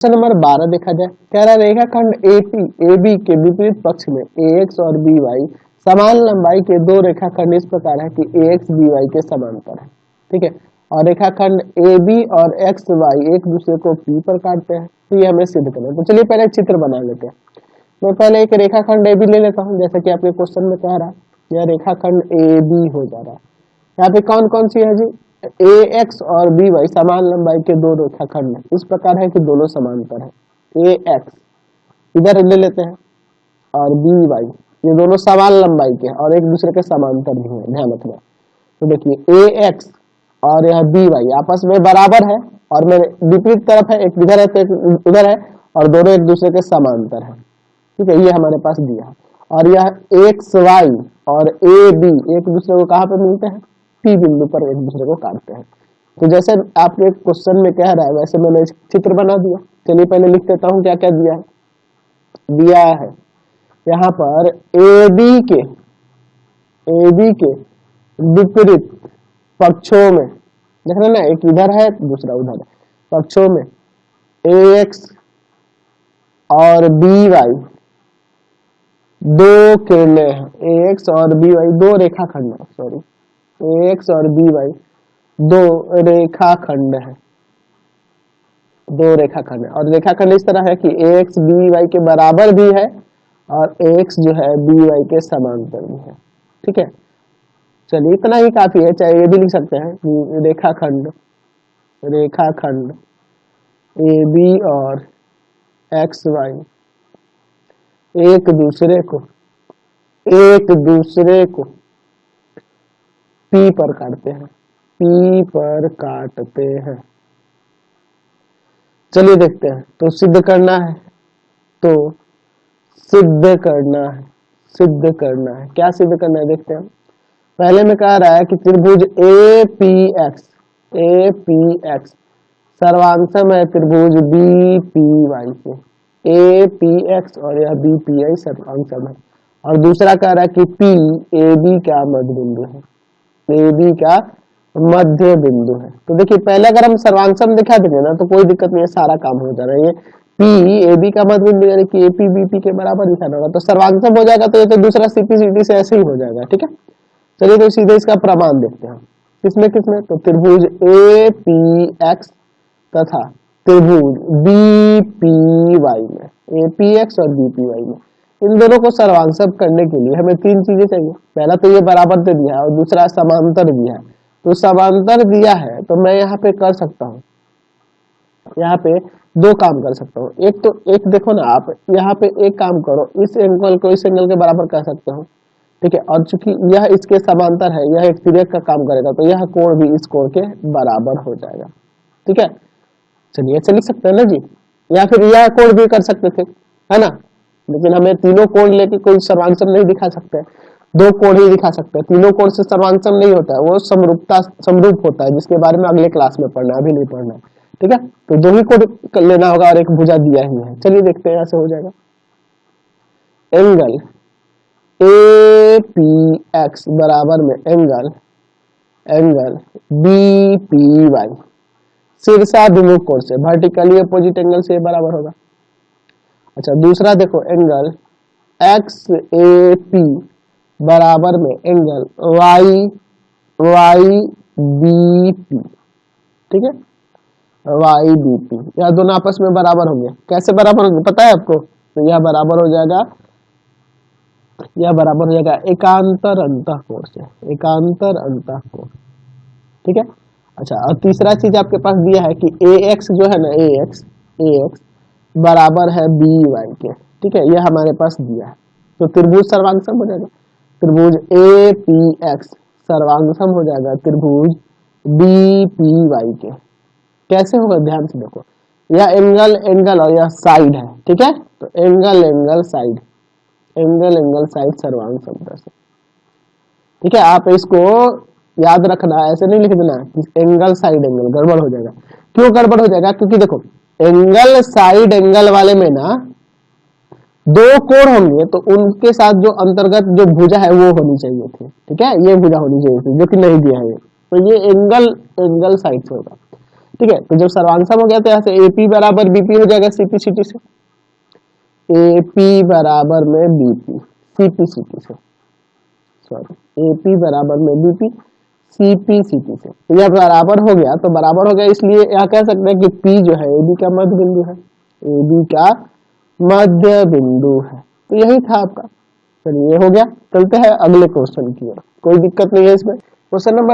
Question number 12 देखा जाए, कह रहा है रेखाखंड AB के विपरीत पक्ष में AX और BY समान लंबाई के दो रेखाखंड इस प्रकार है कि AX BY के समांतर है। ठीक है, और रेखाखंड AB और XY एक दूसरे को P पर काटते हैं, तो ये हमें सिद्ध करना है। तो चलिए पहले चित्र बना लेते हैं। मैं पहले एक रेखाखंड AB ले लेता हूँ, जैसा कि आपके क्वेश्चन में कह रहा है, यह रेखाखंड AB हो जा रहा है। यहाँ पे कौन कौन सी है जी, AX और BY समान लंबाई के दो रेखाखंड है, इस प्रकार है कि दोनों समांतर है। AX इधर ले लेते हैं और BY ये दोनों समान लंबाई के और एक दूसरे के समांतर भी हैं, ध्यान रखना। तो देखिए AX और यह BY आपस में बराबर है और मेरे विपरीत तरफ है, एक इधर है तो एक उधर है, और दोनों एक दूसरे के समांतर है। ठीक है, ये हमारे पास दिया है। और यह XY और AB एक दूसरे को कहाँ पे मिलते हैं, P बिंदु पर एक दूसरे को काटते हैं। तो जैसे आपके क्वेश्चन में कह रहा है वैसे मैंने चित्र बना दिया। चलिए पहले लिख देता हूँ क्या क्या दिया है। दिया है यहाँ पर AB के विपरीत पक्षों में, देख रहे ना, एक इधर है दूसरा उधर है, पक्षों में AX और BY दो किरणें हैं। AX और BY दो रेखाखंड है, सॉरी, AX और BY दो रेखाखंड है, दो रेखाखंड है। और रेखाखंड इस तरह है कि AX BY के बराबर भी है और AX जो है BY के समांतर भी है। ठीक है, चलिए इतना ही काफी है। चाहे ये भी लिख सकते हैं कि रेखाखंड AB और XY एक दूसरे को P पर काटते हैं, P पर काटते हैं। चलिए देखते हैं। तो सिद्ध करना है, क्या सिद्ध करना है देखते हैं। पहले में कह रहा है कि त्रिभुज APX सर्वांगसम है त्रिभुज BPY से। APX और यह BPI सर्वांगसम है। और दूसरा कह रहा है कि P AB का मध्य बिंदु है, AB का मध्य बिंदु है। तो देखिए पहले अगर हम सर्वांगसम दिखा देंगे ना तो कोई दिक्कत नहीं है, सारा काम हो जा रहा है। ये P AB का मध्य बिंदु यानी कि AP BP के बराबर दिखाना होगा, तो सर्वांगसम हो जाएगा। तो ये तो दूसरा CP से ऐसे ही हो जाएगा। ठीक है, चलिए तो सीधे इसका प्रमाण देखते हैं। किसमें तो त्रिभुज APX तथा त्रिभुज BPY में, APX और BPY में इन दोनों को सर्वांगसम करने के लिए हमें तीन चीजें चाहिए। पहला तो ये बराबर दे दिया है और दूसरा समांतर दिया है। तो समांतर दिया है तो मैं यहाँ पे कर सकता हूँ, यहाँ पे दो काम कर सकता हूँ। एक देखो ना, आप यहाँ पे एक काम करो, इस एंगल को इस एंगल के बराबर कर सकते हो। ठीक है, और चूंकि यह इसके समांतर है, यह एक तिर्यक का काम करेगा, तो यह कोण भी इस कोण के बराबर हो जाएगा। ठीक है, चलिए ऐसे लिख सकते हैं ना जी, या फिर यह कोण भी कर सकते थे, है ना, लेकिन हमें तीनों कोण लेके कोई सर्वांगसम नहीं दिखा सकते, दो कोण ही दिखा सकते हैं। तीनों कोण से सर्वांगसम नहीं होता है, वो समरूप होता है, जिसके बारे में अगले क्लास में पढ़ना है, अभी नहीं पढ़ना है। ठीक है, तो दो ही कोण लेना होगा और एक भुजा दिया ही है। चलिए देखते हैं, ऐसे हो जाएगा। एंगल APX बराबर में एंगल BPY शीर्षाभिमुख कोण से, वर्टिकली अपोजिट एंगल से बराबर होगा। अच्छा, दूसरा देखो, एंगल XAP बराबर में एंगल YBP। ठीक है, YBP, यह दोनों आपस में बराबर होंगे। कैसे बराबर होंगे पता है आपको? तो यह बराबर हो जाएगा एकांतर अंतःकोण से, एकांतर अंतःकोण। ठीक है, अच्छा, और तीसरा चीज आपके पास दिया है कि AX जो है ना, AX बराबर है BY के। ठीक है, यह हमारे पास दिया है। तो त्रिभुज सर्वांगसम हो जाएगा, त्रिभुज APX सर्वांगसम हो जाएगा त्रिभुज BPY के। कैसे होगा, ध्यान से देखो, यह एंगल और यह साइड है। ठीक है, तो एंगल साइड सर्वांगसम से। ठीक है, आप इसको याद रखना, ऐसे नहीं लिख देना कि एंगल साइड एंगल, गड़बड़ हो जाएगा। क्यों गड़बड़ हो जाएगा? क्योंकि देखो एंगल साइड एंगल वाले में ना दो कोण होंगे, तो उनके साथ जो अंतर्गत जो भुजा है वो होनी चाहिए थी। ठीक है, ये भुजा होनी चाहिए थी, जो कि नहीं दिया है। तो ये एंगल साइड से होगा। ठीक है, तो जब सर्वांग हो गया तो यहाँ से AP बराबर BP हो जाएगा CP/CT से, AP बराबर में BP CP/CT से, सॉरी AP बराबर में BP CP/CT से। तो यह बराबर हो गया, तो बराबर हो गया इसलिए यहाँ कह सकते हैं कि P जो है AB का मध्य बिंदु है, AB का मध्य बिंदु है। तो यही था आपका। चलिए ये हो गया, चलते हैं अगले क्वेश्चन की ओर। कोई दिक्कत नहीं है इसमें। Question number